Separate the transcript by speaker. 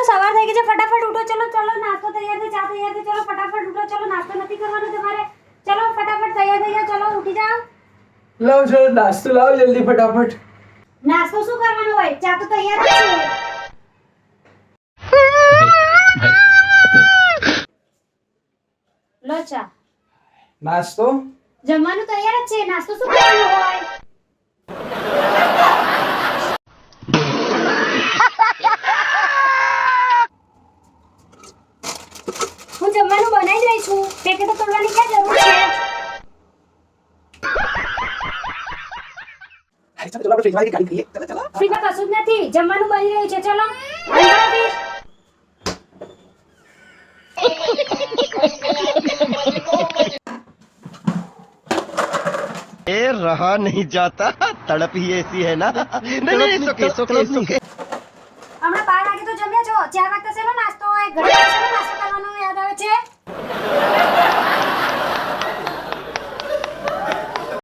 Speaker 1: સવાર થઈ ગઈ છે, ફટાફટ ઉઠો. ચલો ચલો, નાસ્તો તૈયાર છે, ચા તૈયાર છે. ચલો ફટાફટ ઉઠો. ચલો, નાસ્તો નથી કરવાનો તમારે. ચલો ફટાફટ તૈયાર થઈ જાઓ. ચલો ઉઠી જાઓ.
Speaker 2: લાવ ચલો નાસ્તો લાવ જલ્દી ફટાફટ.
Speaker 1: નાસ્તો શું કરવાનો હોય? ચા તો તૈયાર જ છે. લો ચા.
Speaker 2: નાસ્તો
Speaker 1: જમવાનું તૈયાર જ છે. નાસ્તો શું કરવાનો હોય? હું જમવાનું બનાવી જ રહી છું. પેકેટો તોડવાની ક્યાં જરૂર છે?
Speaker 2: ચલો આપણે ફ્રીજમાં ગાડી કરીએ. ચલો ચલો.
Speaker 1: ફ્રીજમાં કશું જ નથી. જમવાનું બની રહ્યું છે. ચલો અંદર આવો.
Speaker 3: ये रहा नहीं जाता, तड़प ही ऐसी है ना। नहीं नहीं,
Speaker 1: હમણાં 12 વાગે તો જમ્યા છો. 4 વાગ્યા છે,